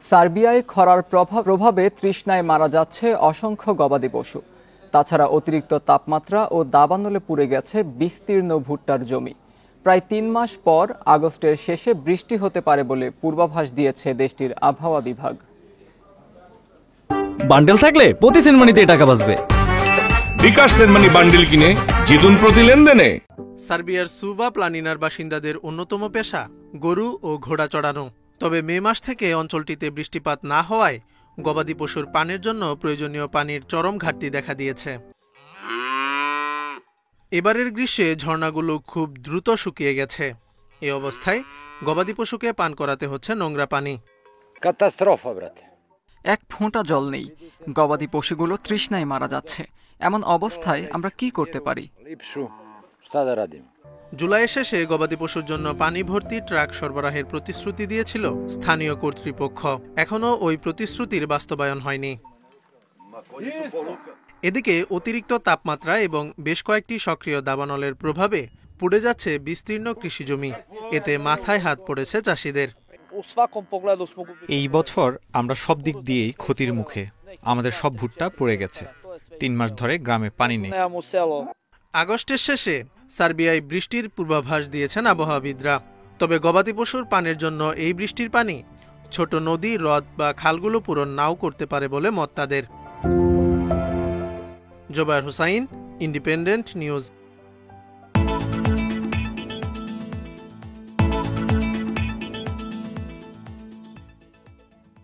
সার্বিয়ায় খরার প্রভাবে তৃষ্ণায় মারা যাচ্ছে অসংখ্য গবাদি পশু। তাছাড়া অতিরিক্ত তাপমাত্রা ও দাবানলে পুড়ে গেছে বিস্তীর্ণ ভুট্টার জমি। প্রায় ৩ মাস পর আগস্টের শেষে বৃষ্টি হতে পারে বলে পূর্বাভাস দিয়েছে দেশটির আবহাওয়া বিভাগ। বান্ডেল থাকলে প্রতি সেনমানিতে টাকা বাঁচবে। বিকাশ সেনমানি বান্ডেল কিনে জিতুন প্রতি লেনদেনে। সার্বিয়ার সুভা প্লানিনার বাসিন্দাদের অন্যতম পেশা গরু ও ঘোড়া চড়ানো। তবে মে মাস থেকে অঞ্চলটিতে বৃষ্টিপাত না হওয়ায় গবাদি পশুর পানির জন্য প্রয়োজনীয় পানির চরম ঘাটতি দেখা দিয়েছে। এবারের গ্রীষ্মে ঝর্ণাগুলো খুব দ্রুত শুকিয়ে গেছে। এই অবস্থায় গবাদি পশুকে পান করাতে হচ্ছে নোংরা পানি। এক ফোঁটা জল নেই, গবাদি পশুগুলো তৃষ্ণায় মারা যাচ্ছে। এমন অবস্থায় আমরা কি করতে পারি? জুলাই শেষে গবাদি পশুর জন্য পানি ভর্তি ট্রাক সরবরাহের প্রতিশ্রুতি দিয়েছিল স্থানীয় কর্তৃপক্ষ। এখনও ওই প্রতিশ্রুতির বাস্তবায়ন হয়নি। এদিকে অতিরিক্ত তাপমাত্রা এবং বেশ কয়েকটি সক্রিয় দাবানলের প্রভাবে পুড়ে যাচ্ছে বিস্তীর্ণ কৃষিজমি। এতে মাথায় হাত পড়েছে চাষিদের। এই বছর আমরা সব দিক দিয়েই ক্ষতির মুখে। আমাদের সব ভুট্টা পড়ে গেছে। ৩ মাস ধরে গ্রামে পানি নেই। আগস্টের শেষে সার্বিয়ায় বৃষ্টির পূর্বাভাস দিয়েছেন আবহাওয়াবিদরা। তবে গবাদি পশুর পানির জন্য এই বৃষ্টির পানি ছোট নদী, হ্রদ বা খালগুলো পূরণ নাও করতে পারে বলে মত তাদের। Zobayer Hossain, Independent news.